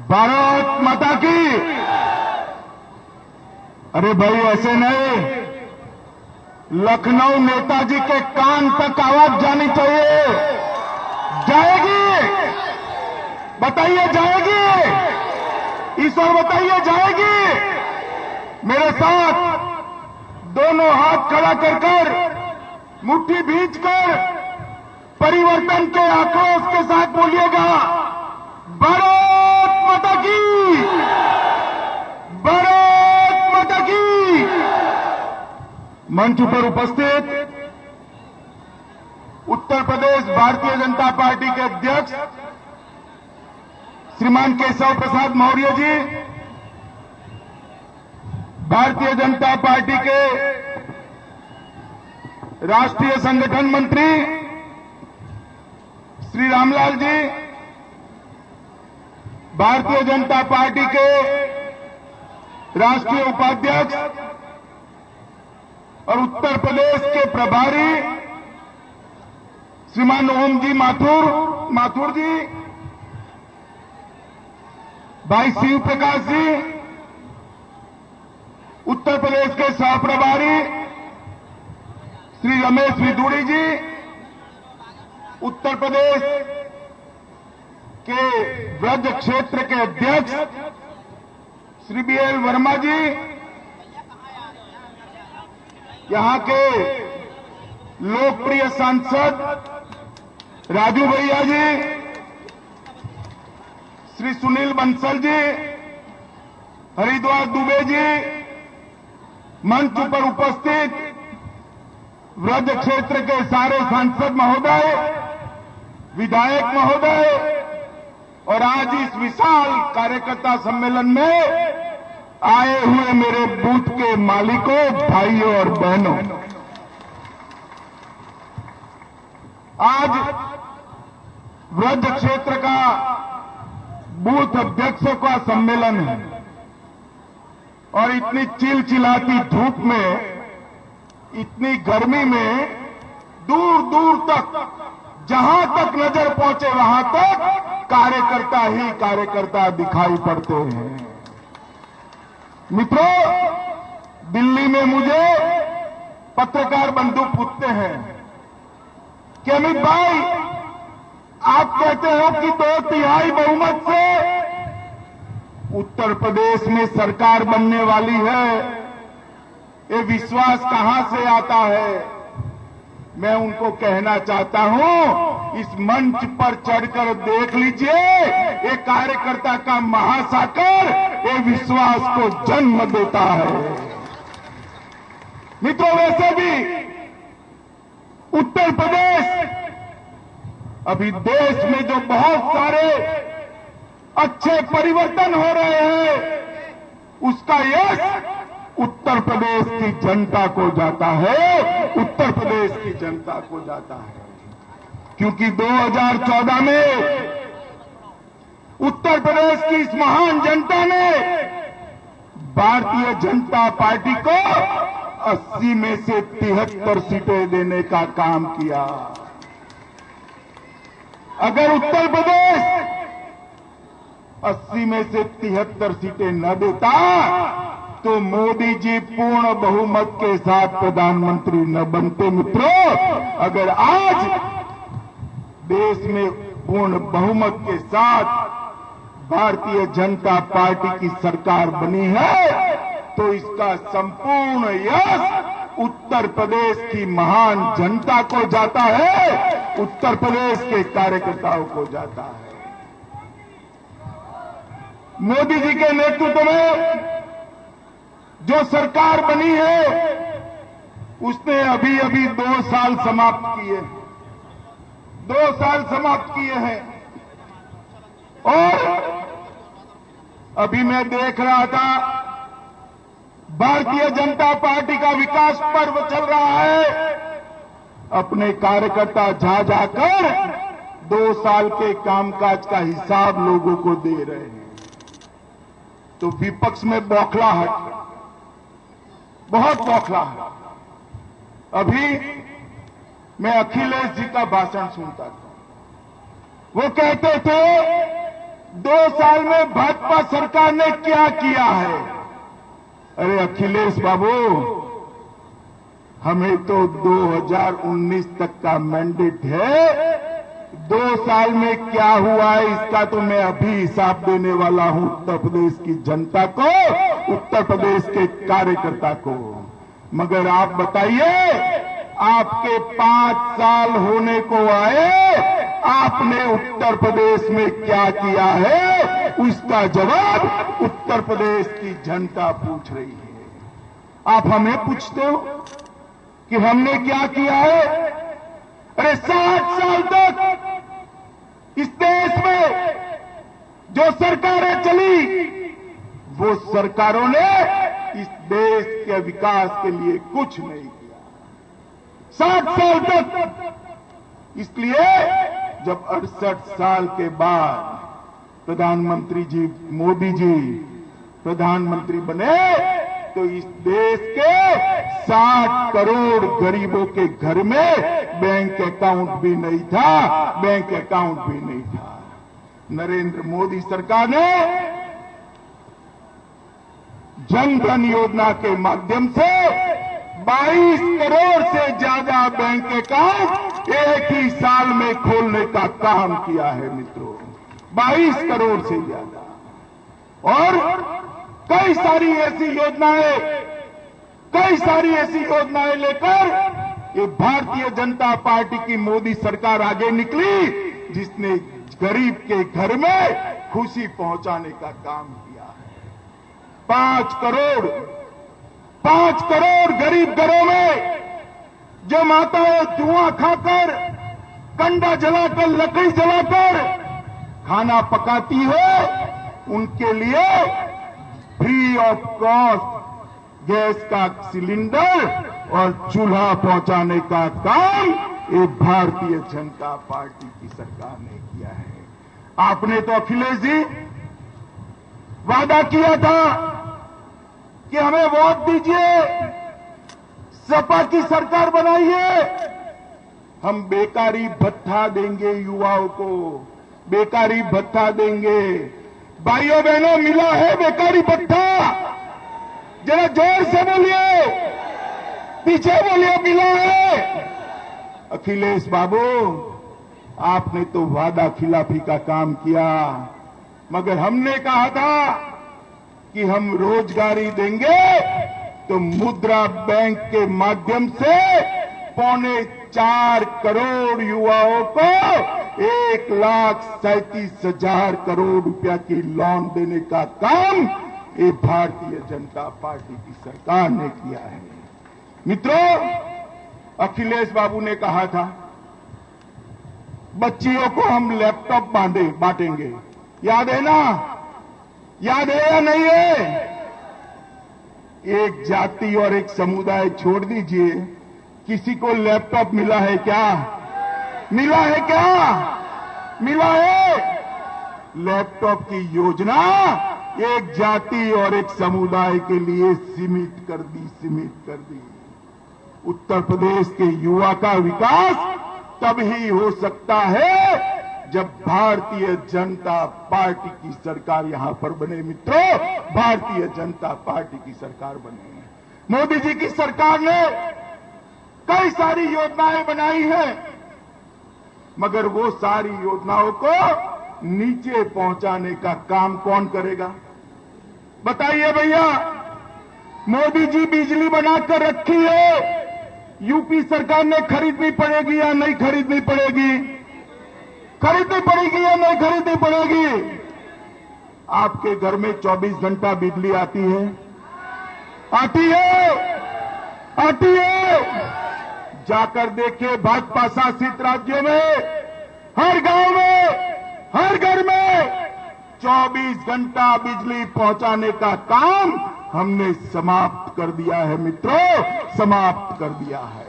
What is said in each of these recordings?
भारत माता की। अरे भाई ऐसे नहीं, लखनऊ नेताजी के कान तक आवाज जानी चाहिए। जाएगी? बताइए जाएगी? ईश्वर बताइए जाएगी? मेरे साथ दोनों हाथ खड़ा कर मुट्ठी भींचकर परिवर्तन के आक्रोश के साथ बोलिएगा, भारत माता की, भारत माता की। मंच पर उपस्थित उत्तर प्रदेश भारतीय जनता पार्टी के अध्यक्ष श्रीमान केशव प्रसाद मौर्य जी, भारतीय जनता पार्टी के राष्ट्रीय संगठन मंत्री श्री रामलाल जी, भारतीय जनता पार्टी के राष्ट्रीय उपाध्यक्ष और उत्तर प्रदेश के प्रभारी श्रीमान ओम जी माथुर जी, भाई शिव प्रकाश जी, उत्तर प्रदेश के सह प्रभारी श्री रमेश विदुड़ी जी, उत्तर प्रदेश के ब्रज क्षेत्र के अध्यक्ष श्री बीएल वर्मा जी, यहां के लोकप्रिय सांसद राजू भैया जी, श्री सुनील बंसल जी, हरिद्वार दुबे जी, मंच पर उपस्थित ब्रज क्षेत्र के सारे सांसद महोदय, विधायक महोदय और आज इस विशाल कार्यकर्ता सम्मेलन में आए हुए मेरे बूथ के मालिकों, भाइयों और बहनों, आज ब्रज क्षेत्र का बूथ अध्यक्षों का सम्मेलन है और इतनी चिलचिलाती धूप में, इतनी गर्मी में दूर दूर तक, जहां तक नजर पहुंचे वहां तक कार्यकर्ता ही कार्यकर्ता दिखाई पड़ते हैं। मित्रों, दिल्ली में मुझे पत्रकार बंधु पूछते हैं कि अमित भाई, आप कहते हो कि 2/3 बहुमत से उत्तर प्रदेश में सरकार बनने वाली है, ये विश्वास कहां से आता है? मैं उनको कहना चाहता हूं, इस मंच पर चढ़कर देख लीजिए, ये कार्यकर्ता का महासागर ये विश्वास को जन्म देता है। मित्रों, वैसे भी उत्तर प्रदेश अभी देश में जो बहुत सारे अच्छे परिवर्तन हो रहे हैं, उसका यश उत्तर प्रदेश की जनता को जाता है, उत्तर प्रदेश की जनता को जाता है। क्योंकि 2014 में उत्तर प्रदेश की इस महान जनता ने भारतीय जनता पार्टी को 80 में से 73 सीटें देने का काम किया। अगर उत्तर प्रदेश 80 में से 73 सीटें न देता तो मोदी जी पूर्ण बहुमत के साथ प्रधानमंत्री न बनते। मित्रों, अगर आज देश में पूर्ण बहुमत के साथ भारतीय जनता पार्टी की सरकार बनी है तो इसका संपूर्ण यश उत्तर प्रदेश की महान जनता को जाता है, उत्तर प्रदेश के कार्यकर्ताओं को जाता है। मोदी जी के नेतृत्व में जो सरकार बनी है, उसने अभी अभी 2 साल समाप्त किए, 2 साल समाप्त किए हैं। और अभी मैं देख रहा था, भारतीय जनता पार्टी का विकास पर्व चल रहा है। अपने कार्यकर्ता जा जाकर 2 साल के कामकाज का हिसाब लोगों को दे रहे हैं। तो विपक्ष में बौखलाहट, बहुत बौखलाहट। अभी मैं अखिलेश जी का भाषण सुनता था, वो कहते थे 2 साल में भाजपा सरकार ने क्या किया है? अरे अखिलेश बाबू, हमें तो 2019 तक का मैंडेट है। 2 साल में क्या हुआ है इसका तो मैं अभी हिसाब देने वाला हूं उत्तर प्रदेश की जनता को, उत्तर प्रदेश के कार्यकर्ता को। मगर आप बताइए, आपके 5 साल होने को आए, आपने उत्तर प्रदेश में क्या किया है? उसका जवाब उत्तर प्रदेश की जनता पूछ रही है। आप हमें पूछते हो कि हमने क्या किया है? अरे 60 साल तक इस देश में जो सरकारें चली, वो सरकारों ने इस देश के विकास के लिए कुछ नहीं किया। 60 साल तक। इसलिए जब 68 साल के बाद प्रधानमंत्री जी मोदी जी प्रधानमंत्री बने, तो इस देश के 60 करोड़ गरीबों के घर में बैंक अकाउंट भी नहीं था, बैंक अकाउंट भी नहीं था। नरेंद्र मोदी सरकार ने जन धन योजना के माध्यम से 22 करोड़ से ज्यादा बैंक अकाउंट एक ही साल में खोलने का काम किया है मित्रों, 22 करोड़ से ज्यादा। और कई सारी ऐसी योजनाएं लेकर ये भारतीय जनता पार्टी की मोदी सरकार आगे निकली, जिसने गरीब के घर में खुशी पहुंचाने का काम किया है। 5 करोड़ गरीब घरों में जो माताएं धुआं खाकर, कंडा जलाकर, लकड़ी जलाकर खाना पकाती हो, उनके लिए फ्री ऑफ कॉस्ट गैस का सिलेंडर और चूल्हा पहुंचाने का काम ये भारतीय जनता पार्टी की सरकार ने किया है। आपने तो अखिलेश जी वादा किया था कि हमें वोट दीजिए, सपा की सरकार बनाइए, हम बेकारी भत्ता देंगे, युवाओं को बेकारी भत्ता देंगे। भाइयों बहनों, मिला है बेकारी भत्ता? जरा जोर से बोलिए, पीछे बोलिए, मिला है? अखिलेश बाबू, आपने तो वादा खिलाफी का काम किया, मगर हमने कहा था कि हम रोजगारी देंगे तो मुद्रा बैंक के माध्यम से 4.25 करोड़ युवाओं को 1,37,000 करोड़ रुपया की लोन देने का काम ये भारतीय जनता पार्टी की सरकार ने किया है। मित्रों, अखिलेश बाबू ने कहा था बच्चियों को हम लैपटॉप बांटेंगे, याद है ना? याद है या नहीं है? एक जाति और एक समुदाय छोड़ दीजिए, किसी को लैपटॉप मिला है क्या? मिला है क्या? मिला है? लैपटॉप की योजना एक जाति और एक समुदाय के लिए सीमित कर दी। उत्तर प्रदेश के युवा का विकास तभी हो सकता है जब भारतीय जनता पार्टी की सरकार यहां पर बने। मित्रों, भारतीय जनता पार्टी की सरकार बने। मोदी जी की सरकार ने कई सारी योजनाएं बनाई हैं, मगर वो सारी योजनाओं को नीचे पहुंचाने का काम कौन करेगा? बताइए भैया। मोदी जी बिजली बनाकर रखी है, यूपी सरकार ने खरीदनी पड़ेगी या नहीं खरीदनी पड़ेगी? खरीदनी पड़ेगी या नहीं खरीदनी पड़ेगी? आपके घर में 24 घंटा बिजली आती है? आती है। जाकर देखिए भाजपा शासित राज्यों में, हर गांव में, हर घर में 24 घंटा बिजली पहुंचाने का काम हमने समाप्त कर दिया है मित्रों, समाप्त कर दिया है।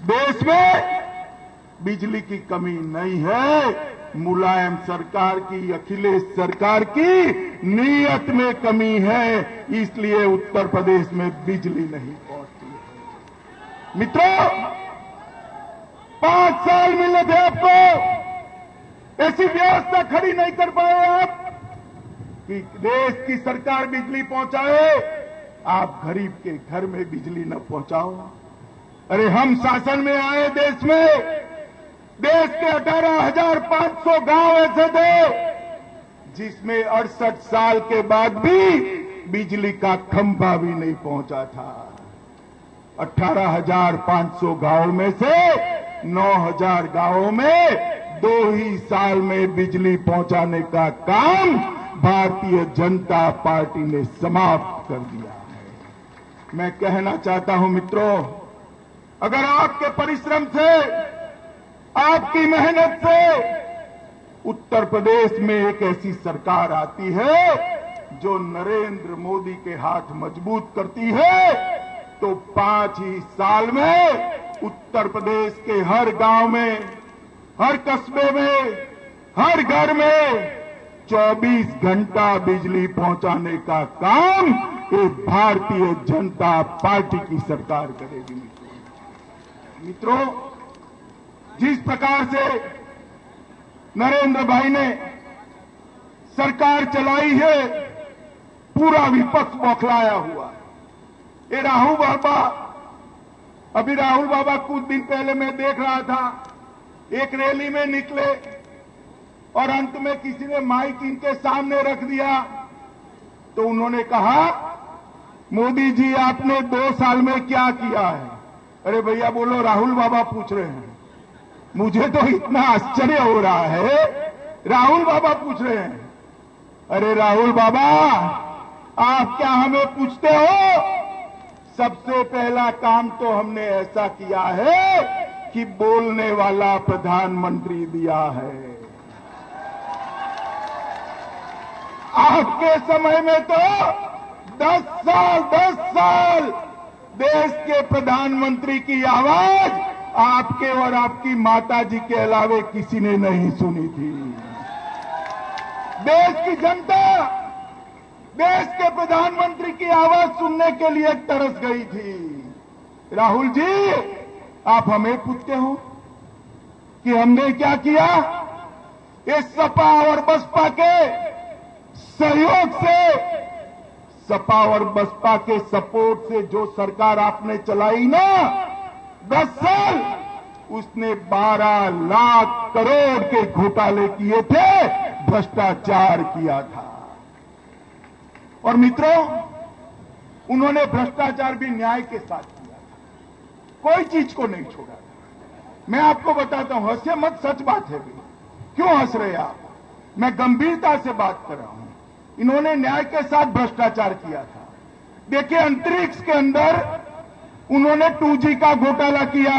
देश में बिजली की कमी नहीं है, मुलायम सरकार की, अखिलेश सरकार की नीयत में कमी है, इसलिए उत्तर प्रदेश में बिजली नहीं पहुंचती है। मित्रों, 5 साल मिले थे आपको, ऐसी व्यवस्था खड़ी नहीं कर पाए आप कि देश की सरकार बिजली पहुंचाए, आप गरीब के घर में बिजली न पहुंचाओ। अरे हम शासन में आए देश में, देश के 18,500 गांव ऐसे थे जिसमें 68 साल के बाद भी बिजली का खंभा भी नहीं पहुंचा था। 18,500 गांव में से 9,000 गांवों में 2 ही साल में बिजली पहुंचाने का काम भारतीय जनता पार्टी ने समाप्त कर दिया है। मैं कहना चाहता हूं मित्रों, अगर आपके परिश्रम से, आपकी मेहनत से उत्तर प्रदेश में एक ऐसी सरकार आती है जो नरेंद्र मोदी के हाथ मजबूत करती है, तो 5 ही साल में उत्तर प्रदेश के हर गांव में, हर कस्बे में, हर घर में 24 घंटा बिजली पहुंचाने का काम एक भारतीय जनता पार्टी की सरकार करेगी। मित्रों, जिस प्रकार से नरेंद्र भाई ने सरकार चलाई है, पूरा विपक्ष बौखलाया हुआ है। ये राहुल बाबा कुछ दिन पहले मैं देख रहा था, एक रैली में निकले और अंत में किसी ने माइक इनके सामने रख दिया, तो उन्होंने कहा, मोदी जी आपने 2 साल में क्या किया है? अरे भैया बोलो, राहुल बाबा पूछ रहे हैं। मुझे तो इतना आश्चर्य हो रहा है, राहुल बाबा पूछ रहे हैं। अरे राहुल बाबा, आप क्या हमें पूछते हो? सबसे पहला काम तो हमने ऐसा किया है कि बोलने वाला प्रधानमंत्री दिया है। आपके समय में तो 10 साल देश के प्रधानमंत्री की आवाज आपके और आपकी माता जी के अलावे किसी ने नहीं सुनी थी। देश की जनता देश के प्रधानमंत्री की आवाज सुनने के लिए तरस गई थी। राहुल जी, आप हमें पूछते हो कि हमने क्या किया? इस सपा और बसपा के सहयोग से, सपा और बसपा के सपोर्ट से जो सरकार आपने चलाई ना 10 साल, उसने 12 लाख करोड़ के घोटाले किए थे, भ्रष्टाचार किया था। और मित्रों, उन्होंने भ्रष्टाचार भी न्याय के साथ किया था, कोई चीज को नहीं छोड़ा था। मैं आपको बताता हूं, हंसे मत, सच बात है भाई। क्यों हंस रहे आप? मैं गंभीरता से बात कर रहा हूं। इन्होंने न्याय के साथ भ्रष्टाचार किया था। देखिए, अंतरिक्ष के अंदर उन्होंने 2G का घोटाला किया,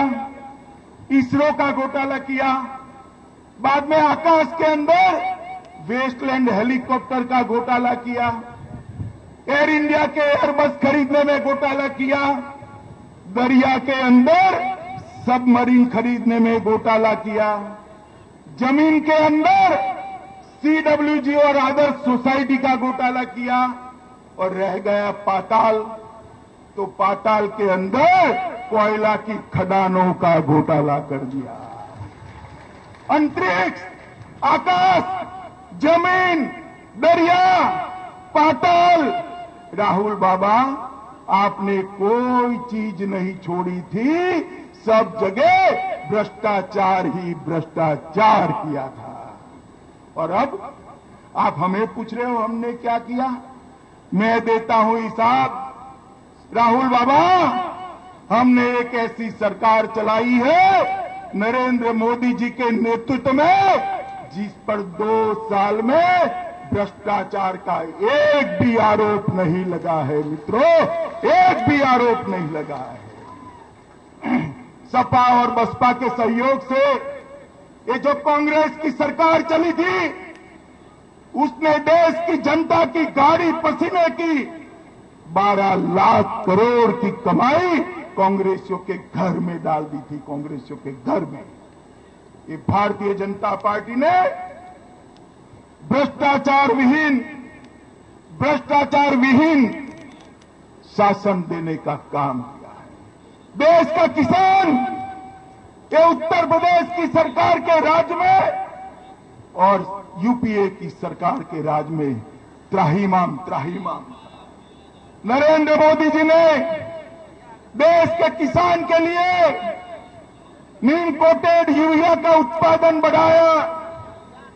इसरो का घोटाला किया, बाद में आकाश के अंदर वेस्टलैंड हेलीकॉप्टर का घोटाला किया, एयर इंडिया के एयरबस खरीदने में घोटाला किया, दरिया के अंदर सबमरीन खरीदने में घोटाला किया, जमीन के अंदर CWG और आदर्श सोसाइटी का घोटाला किया, और रह गया पाताल। तो पाताल के अंदर कोयला की खदानों का घोटाला कर दिया। अंतरिक्ष, आकाश, जमीन, दरिया, पाताल, राहुल बाबा आपने कोई चीज नहीं छोड़ी थी, सब जगह भ्रष्टाचार ही भ्रष्टाचार किया था। और अब आप हमें पूछ रहे हो हमने क्या किया? मैं देता हूं हिसाब। राहुल बाबा, हमने एक ऐसी सरकार चलाई है नरेंद्र मोदी जी के नेतृत्व में, जिस पर 2 साल में भ्रष्टाचार का एक भी आरोप नहीं लगा है। मित्रों, एक भी आरोप नहीं लगा है। सपा और बसपा के सहयोग से ये जो कांग्रेस की सरकार चली थी, उसने देश की जनता की गाड़ी पसीने की 12 लाख करोड़ की कमाई कांग्रेसियों के घर में डाल दी थी। कांग्रेसियों के घर में ये भारतीय जनता पार्टी ने भ्रष्टाचार विहीन शासन देने का काम किया है। देश का किसान, ये उत्तर प्रदेश की सरकार के राज्य में और यूपीए की सरकार के राज में त्राहिमाम त्राहिमाम। नरेंद्र मोदी जी ने देश के किसान के लिए नीम कोटेड यूरिया का उत्पादन बढ़ाया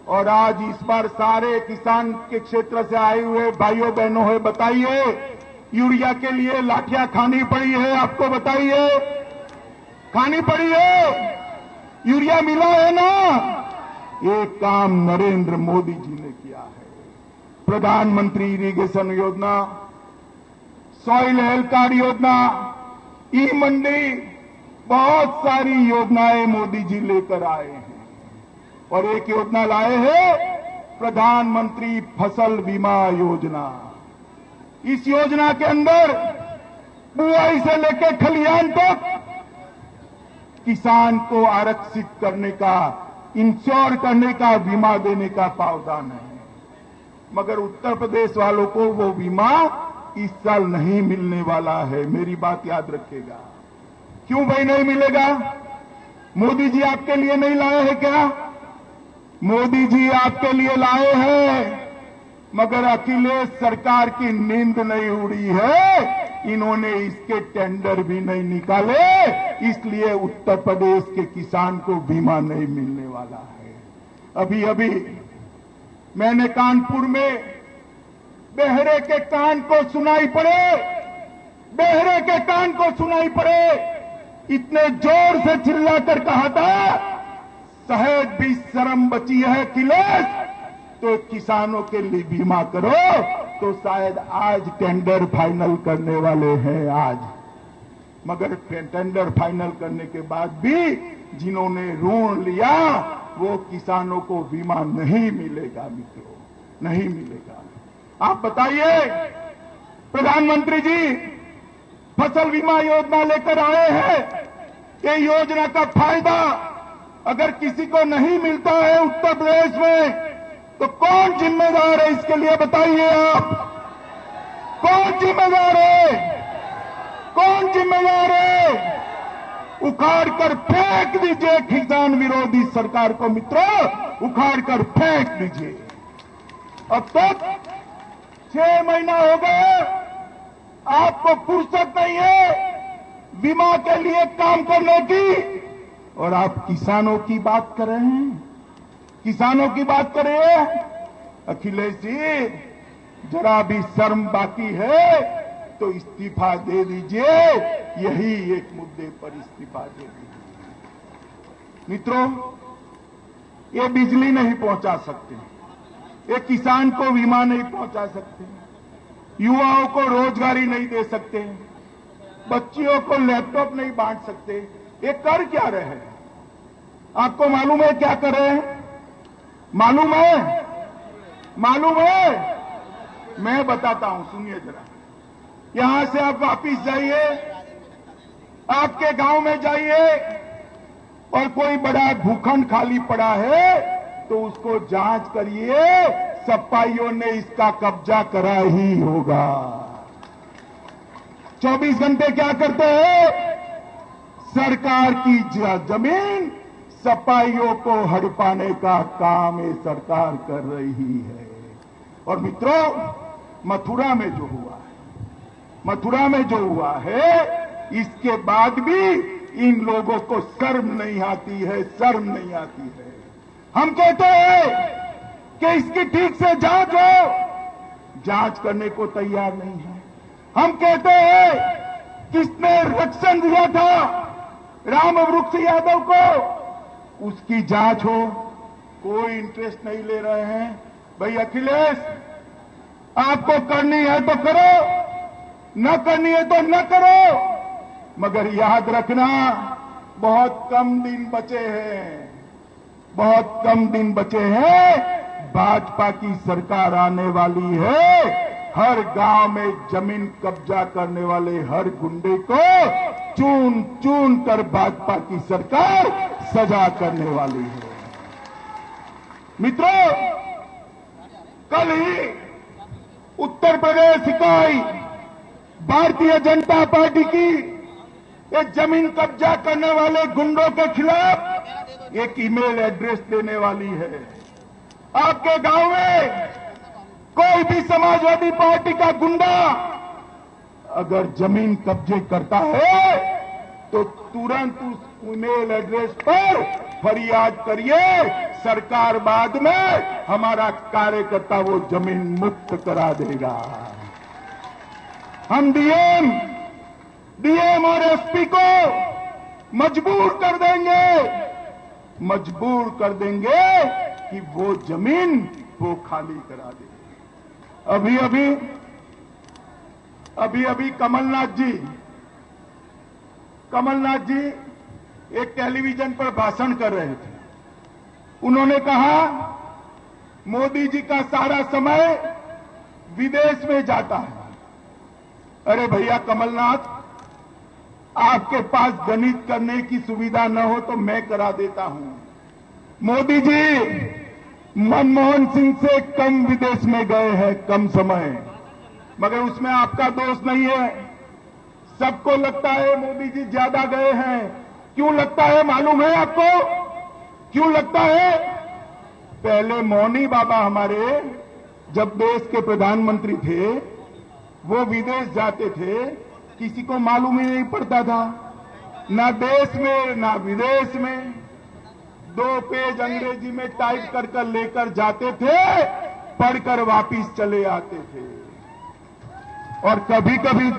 और आज इस बार सारे किसान के क्षेत्र से आए हुए भाइयों बहनों है, बताइए यूरिया के लिए लाठियां खानी पड़ी है आपको, बताइए खानी पड़ी है, यूरिया मिला है ना। ये काम नरेंद्र मोदी जी ने किया है। प्रधानमंत्री इरिगेशन योजना, सॉइल हेल्थ कार्ड योजना, ई मंडी, बहुत सारी योजनाएं मोदी जी लेकर आए हैं और एक योजना लाए हैं प्रधानमंत्री फसल बीमा योजना। इस योजना के अंदर बुआई से लेकर खलिहान तक किसान को आरक्षित करने का, इंश्योर करने का, बीमा देने का प्रावधान है। मगर उत्तर प्रदेश वालों को वो बीमा इस साल नहीं मिलने वाला है। मेरी बात याद रखिएगा। क्यों भाई नहीं मिलेगा? मोदी जी आपके लिए नहीं लाए हैं क्या? मोदी जी आपके लिए लाए हैं, मगर अखिलेश सरकार की नींद नहीं उड़ी है। इन्होंने इसके टेंडर भी नहीं निकाले, इसलिए उत्तर प्रदेश के किसान को बीमा नहीं मिलने वाला है। अभी अभी मैंने कानपुर में बहरे के कान को सुनाई पड़े, बहरे के कान को सुनाई पड़े, इतने जोर से चिल्लाकर कहा था, सहज भी शर्म बची है अखिलेश तो किसानों के लिए बीमा करो। तो शायद आज टेंडर फाइनल करने वाले हैं आज, मगर टेंडर फाइनल करने के बाद भी जिन्होंने ऋण लिया वो किसानों को बीमा नहीं मिलेगा मित्रों, नहीं मिलेगा। आप बताइए, प्रधानमंत्री जी फसल बीमा योजना लेकर आए हैं, ये योजना का फायदा अगर किसी को नहीं मिलता है उत्तर प्रदेश में तो कौन जिम्मेदार है इसके लिए? बताइए आप, कौन जिम्मेदार है? कौन जिम्मेदार है? उखाड़ कर फेंक दीजिए किसान विरोधी सरकार को मित्रों, उखाड़ कर फेंक दीजिए। अब तक 6 महीना हो गए, आपको फुर्सत नहीं है बीमा के लिए काम करने की और आप किसानों की बात कर रहे हैं, किसानों की बात कर रहे हैं। अखिलेश जी जरा भी शर्म बाकी है तो इस्तीफा दे दीजिए, यही एक मुद्दे पर इस्तीफा दे दीजिए। मित्रों, ये बिजली नहीं पहुंचा सकते, ये किसान को बीमा नहीं पहुंचा सकते, युवाओं को रोजगारी नहीं दे सकते, बच्चियों को लैपटॉप नहीं बांट सकते। ये कर क्या रहे हैं? आपको मालूम है क्या कर रहे हैं? मालूम है? मालूम है? मैं बताता हूं, सुनिए जरा। यहां से आप वापिस जाइए, आपके गांव में जाइए और कोई बड़ा भूखंड खाली पड़ा है तो उसको जांच करिए, सपाइयों ने इसका कब्जा करा ही होगा। 24 घंटे क्या करते हैं? सरकार की जमीन सपाइयों को हड़पाने का काम ये सरकार कर रही है। और मित्रों, मथुरा में जो हुआ है, मथुरा में जो हुआ है, इसके बाद भी इन लोगों को शर्म नहीं आती है, शर्म नहीं आती है। हम कहते हैं कि इसकी ठीक से जांच हो, जांच करने को तैयार नहीं है। हम कहते हैं किसने रक्षण दिया था रामवृक्ष यादव को, उसकी जांच हो, कोई इंटरेस्ट नहीं ले रहे हैं। भाई अखिलेश, आपको करनी है तो करो, न करनी है तो न करो, मगर याद रखना बहुत कम दिन बचे हैं, बहुत कम दिन बचे हैं। भाजपा की सरकार आने वाली है, हर गांव में जमीन कब्जा करने वाले हर गुंडे को चून चून कर भाजपा की सरकार सजा करने वाली है। मित्रों, कल ही उत्तर प्रदेश इकाई भारतीय जनता पार्टी की एक जमीन कब्जा करने वाले गुंडों के खिलाफ एक ईमेल एड्रेस देने वाली है। आपके गांव में कोई भी समाजवादी पार्टी का गुंडा अगर जमीन कब्जे करता है तो तुरंत उस ईमेल एड्रेस पर फरियाद करिए। सरकार बाद में हमारा कार्यकर्ता वो जमीन मुक्त करा देगा। हम डीएम और एसपी को मजबूर कर देंगे कि वो जमीन वो खाली करा दे। अभी कमलनाथ जी एक टेलीविजन पर भाषण कर रहे थे। उन्होंने कहा मोदी जी का सारा समय विदेश में जाता है। अरे भैया कमलनाथ, आपके पास गणित करने की सुविधा न हो तो मैं करा देता हूं। मोदी जी मनमोहन सिंह से कम विदेश में गए हैं, कम समय, मगर उसमें आपका दोष नहीं है। सबको लगता है मोदी जी ज्यादा गए हैं। क्यों लगता है मालूम है आपको? क्यों लगता है? पहले मौनी बाबा हमारे जब देश के प्रधानमंत्री थे, वो विदेश जाते थे, किसी को मालूम ही नहीं पड़ता था, ना देश में ना विदेश में। 2 पेज अंग्रेजी में टाइप कर लेकर जाते थे, पढ़कर वापिस चले आते थे। और कभी कभी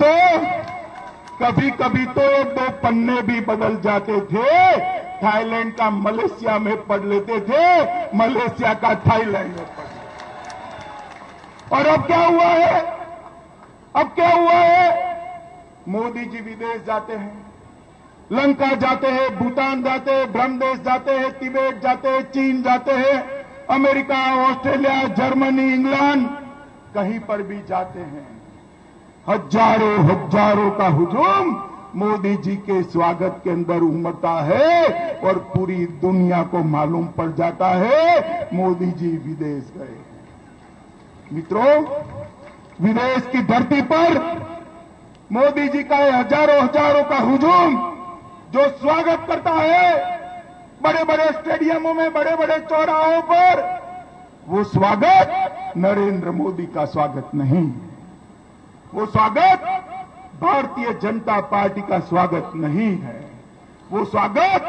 तो 2 पन्ने भी बदल जाते थे। थाईलैंड का मलेशिया में पढ़ लेते थे, मलेशिया का थाईलैंड में पढ़ लेते। और अब क्या हुआ है? मोदी जी विदेश जाते हैं, लंका जाते हैं, भूटान जाते हैं, ब्रह्मदेश जाते हैं, तिब्बत जाते हैं, चीन जाते हैं, अमेरिका, ऑस्ट्रेलिया, जर्मनी, इंग्लैंड, कहीं पर भी जाते हैं। हजारों का हुजूम मोदी जी के स्वागत के अंदर उमड़ता है और पूरी दुनिया को मालूम पड़ जाता है मोदी जी विदेश गए। मित्रों, विदेश की धरती पर मोदी जी का हजारों का हुजूम जो स्वागत करता है बड़े बड़े स्टेडियमों में, बड़े बड़े चौराहों पर, वो स्वागत नरेंद्र मोदी का स्वागत नहीं। वो स्वागत भारतीय जनता पार्टी का स्वागत नहीं है। वो स्वागत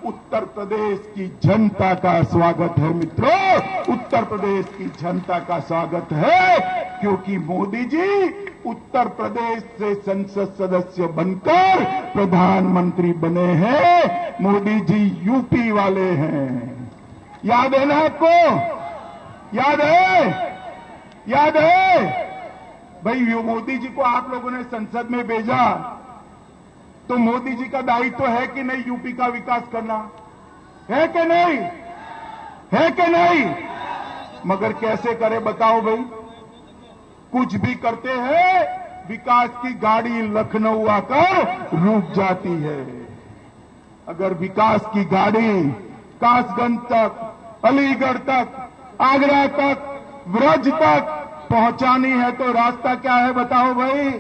उत्तर प्रदेश की जनता का स्वागत है। मित्रों, उत्तर प्रदेश की जनता का स्वागत है, क्योंकि मोदी जी उत्तर प्रदेश से संसद सदस्य बनकर प्रधानमंत्री बने हैं। मोदी जी यूपी वाले हैं। याद है ना आपको? याद है भाई, मोदी जी को आप लोगों ने संसद में भेजा तो मोदी जी का दायित्व है कि नहीं यूपी का विकास करना? है कि नहीं? मगर कैसे करे बताओ भाई? कुछ भी करते हैं, विकास की गाड़ी लखनऊ आकर रुक जाती है। अगर विकास की गाड़ी कासगंज तक, अलीगढ़ तक, आगरा तक, ब्रज तक पहुंचानी है तो रास्ता क्या है बताओ भाई?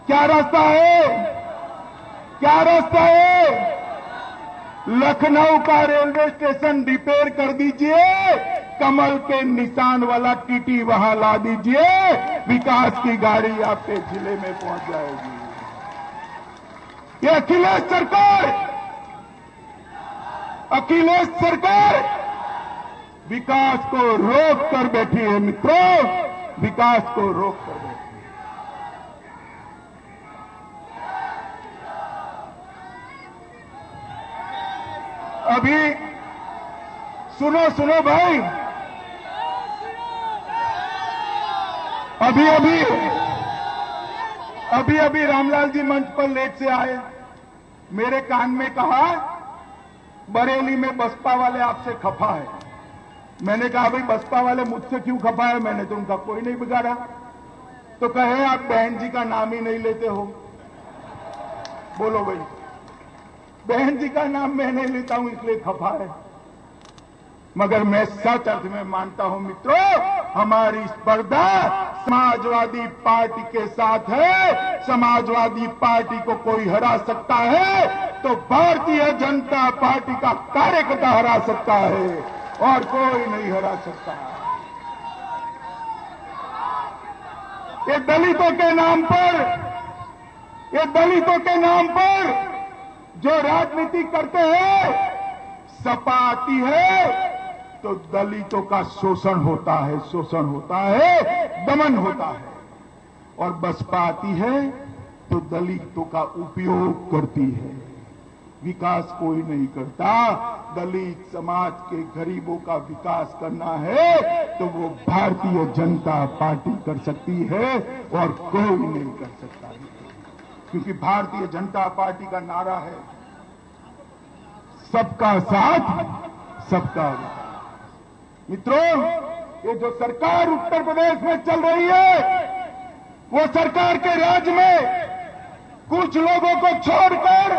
क्या रास्ता है? लखनऊ का रेलवे स्टेशन रिपेयर कर दीजिए, कमल के निशान वाला टीटी वहां ला दीजिए, विकास की गाड़ी आपके जिले में पहुंच जाएगी। ये अखिलेश सरकार विकास को रोक कर बैठी है। मित्रों, विकास को रोक कर बैठी है। अभी सुनो भाई, अभी रामलाल जी मंच पर लेट से आए, मेरे कान में कहा बरेली में बसपा वाले आपसे खफा है। मैंने कहा भाई बसपा वाले मुझसे क्यों खफा है? मैंने तो उनका कोई नहीं बिगाड़ा। तो कहे आप बहन जी का नाम ही नहीं लेते हो। बोलो भाई, बहन जी का नाम मैं नहीं लेता हूं इसलिए खफा है। मगर मैं सच अर्थ में मानता हूं मित्रों, हमारी स्पर्धा समाजवादी पार्टी के साथ है। समाजवादी पार्टी को कोई हरा सकता है तो भारतीय जनता पार्टी का कार्यकर्ता हरा सकता है। और कोई नहीं हरा सकता। ये दलितों के नाम पर जो राजनीति करते हैं, सपा आती है तो दलितों का शोषण होता है, दमन होता है, और बसपा आती है तो दलितों का उपयोग करती है। विकास कोई नहीं करता। दलित समाज के गरीबों का विकास करना है तो वो भारतीय जनता पार्टी कर सकती है और कोई नहीं कर सकता, क्योंकि भारतीय जनता पार्टी का नारा है सबका साथ सबका विकास। मित्रों, ये जो सरकार उत्तर प्रदेश में चल रही है, वो सरकार के राज में कुछ लोगों को छोड़कर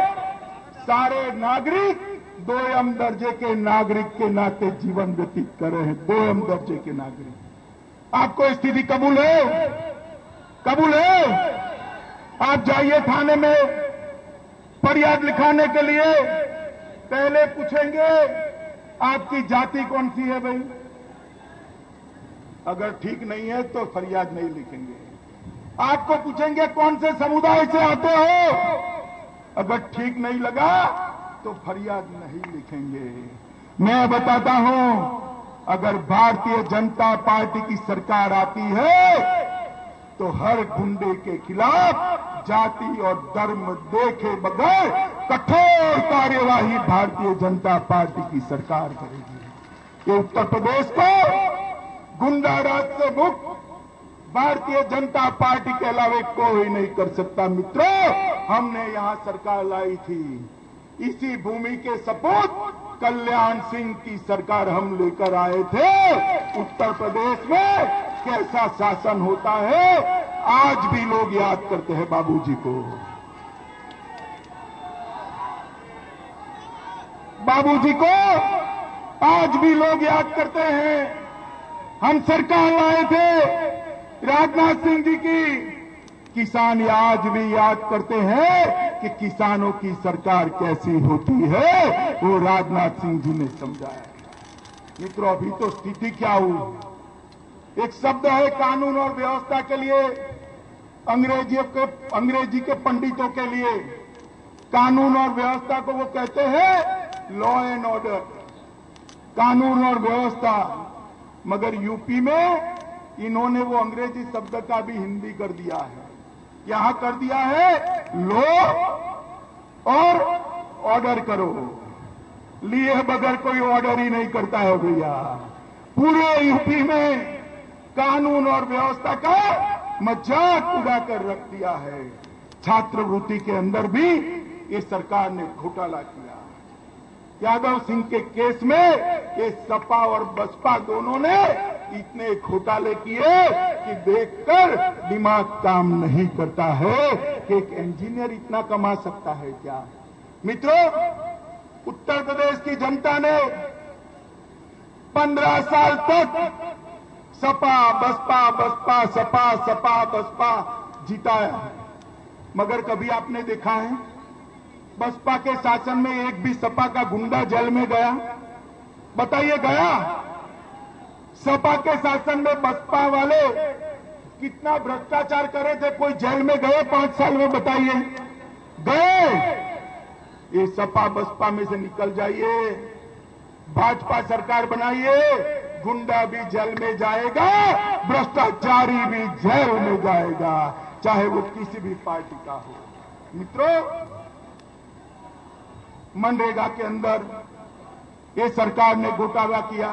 सारे नागरिक दोयम दर्जे के नागरिक के नाते जीवन व्यतीत कर रहे हैं। दोयम दर्जे के नागरिक। आपको स्थिति कबूल है? आप जाइए थाने में फरियाद लिखाने के लिए, पहले पूछेंगे आपकी जाति कौन सी है भाई। अगर ठीक नहीं है तो फरियाद नहीं लिखेंगे। आपको पूछेंगे कौन से समुदाय से आते हो, अगर ठीक नहीं लगा तो फरियाद नहीं लिखेंगे। मैं बताता हूं, अगर भारतीय जनता पार्टी की सरकार आती है तो हर गुंडे के खिलाफ जाति और धर्म देखे बगैर कठोर कार्यवाही भारतीय जनता पार्टी की सरकार करेगी। ये उत्तर प्रदेश को गुंडा राज से मुक्त भारतीय जनता पार्टी के अलावा कोई नहीं कर सकता। मित्रों, हमने यहां सरकार लाई थी, इसी भूमि के सपूत कल्याण सिंह की सरकार हम लेकर आए थे। उत्तर प्रदेश में कैसा शासन होता है आज भी लोग याद करते हैं बाबूजी को। बाबूजी को आज भी लोग याद करते हैं। हम सरकार लाए थे राजनाथ सिंह जी की, किसान आज भी याद करते हैं कि किसानों की सरकार कैसी होती है, वो राजनाथ सिंह जी ने समझाया। मित्रों, अभी तो स्थिति क्या हुई, एक शब्द है कानून और व्यवस्था के लिए, अंग्रेजी के पंडितों के लिए कानून और व्यवस्था को वो कहते हैं लॉ एंड ऑर्डर, कानून और व्यवस्था। मगर यूपी में इन्होंने वो अंग्रेजी शब्द का भी हिंदी कर दिया है। यहां कर दिया है लो और ऑर्डर करो, लिए बगैर कोई ऑर्डर ही नहीं करता है भैया। पूरे यूपी में कानून और व्यवस्था का मजाक उड़ाकर रख दिया है। छात्रवृत्ति के अंदर भी ये सरकार ने घोटाला किया। यादव सिंह के केस में ये सपा और बसपा दोनों ने इतने घोटाले किए कि देखकर दिमाग काम नहीं करता है कि एक इंजीनियर इतना कमा सकता है क्या। मित्रों, उत्तर प्रदेश की जनता ने 15 साल तक सपा बसपा बसपा सपा सपा बसपा जिताया है, मगर कभी आपने देखा है बसपा के शासन में एक भी सपा का गुंडा जेल में गया? बताइए, गया? सपा के शासन में बसपा वाले कितना भ्रष्टाचार करे थे, कोई जेल में गए 5 साल में? बताइए, गए? ये सपा बसपा में से निकल जाइए, भाजपा सरकार बनाइए, गुंडा भी जेल में जाएगा, भ्रष्टाचारी भी जेल में जाएगा, चाहे वो किसी भी पार्टी का हो। मित्रों, मनरेगा के अंदर ये सरकार ने घोटाला किया,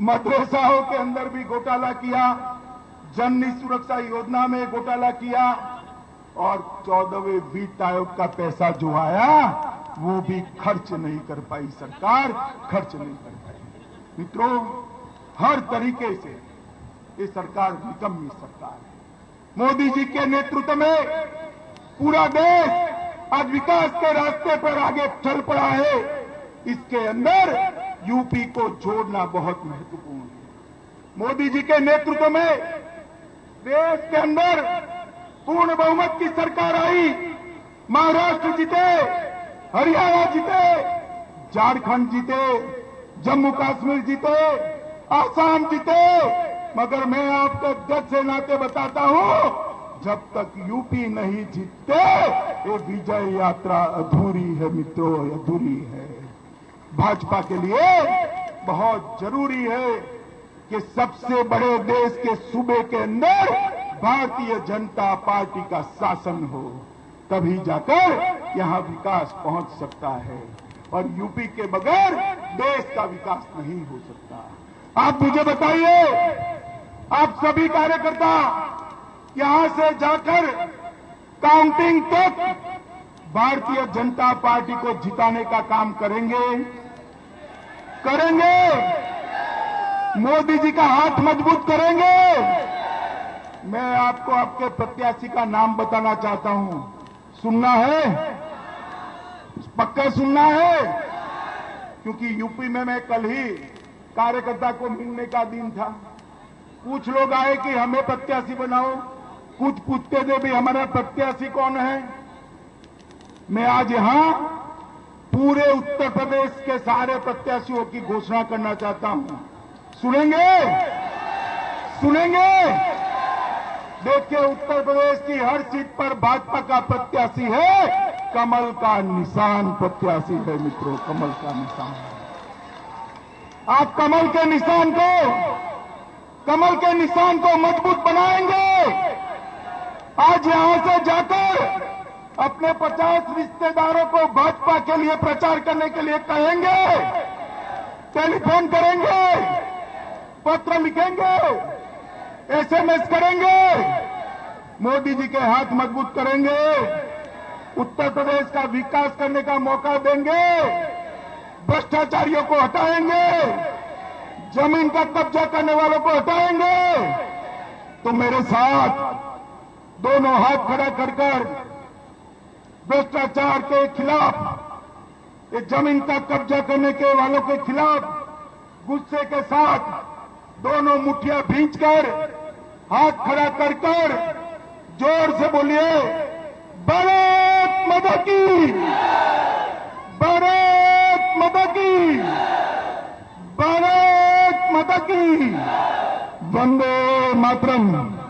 मदरसाओं के अंदर भी घोटाला किया, जननी सुरक्षा योजना में घोटाला किया, और 14वें वित्त आयोग का पैसा जो आया वो भी खर्च नहीं कर पाई सरकार, खर्च नहीं कर पाई। मित्रों, हर तरीके से ये सरकार निकम्मी सरकार है। मोदी जी के नेतृत्व में पूरा देश आज विकास के रास्ते पर आगे चल पड़ा है। इसके अंदर यूपी को जोड़ना बहुत महत्वपूर्ण है। मोदी जी के नेतृत्व में देश के अंदर पूर्ण बहुमत की सरकार आई, महाराष्ट्र जीते, हरियाणा जीते, झारखंड जीते, जम्मू कश्मीर जीते, आसाम जीते, मगर मैं आपको गत से नाते बताता हूं, जब तक यूपी नहीं जीतते ये विजय यात्रा अधूरी है मित्रों, अधूरी है। भाजपा के लिए बहुत जरूरी है कि सबसे बड़े देश के सूबे के अंदर भारतीय जनता पार्टी का शासन हो, तभी जाकर यहां विकास पहुंच सकता है, और यूपी के बगैर देश का विकास नहीं हो सकता। आप मुझे बताइए, आप सभी कार्यकर्ता यहां से जाकर काउंटिंग तक भारतीय जनता पार्टी को जिताने का काम करेंगे? करेंगे? मोदी जी का हाथ मजबूत करेंगे? मैं आपको आपके प्रत्याशी का नाम बताना चाहता हूं, सुनना है? पक्का सुनना है? क्योंकि यूपी में मैं कल ही कार्यकर्ता को मिलने का दिन था, कुछ लोग आए कि हमें प्रत्याशी बनाओ, कुछ पूछते थे भी हमारा प्रत्याशी कौन है। मैं आज यहां पूरे उत्तर प्रदेश के सारे प्रत्याशियों की घोषणा करना चाहता हूं। सुनेंगे? सुनेंगे? देखिए, उत्तर प्रदेश की हर सीट पर भाजपा का प्रत्याशी है, कमल का निशान प्रत्याशी है मित्रों, कमल का निशान। आप कमल के निशान को मजबूत बनाएंगे। आज यहां से जाकर अपने 50 रिश्तेदारों को भाजपा के लिए प्रचार करने के लिए कहेंगे, टेलीफोन करेंगे, पत्र लिखेंगे, एसएमएस करेंगे, मोदी जी के हाथ मजबूत करेंगे, उत्तर प्रदेश का विकास करने का मौका देंगे, भ्रष्टाचारियों को हटाएंगे, जमीन का कब्जा करने वालों को हटाएंगे। तो मेरे साथ दोनों हाथ खड़ा कर भ्रष्टाचार के खिलाफ, ये जमीन का कब्जा करने के वालों के खिलाफ गुस्से के साथ दोनों मुठ्ठियां भींचकर हाथ खड़ा कर जोर से बोलिए, भारत माता की, भारत माता की, भारत माता की, वंदे मातरम।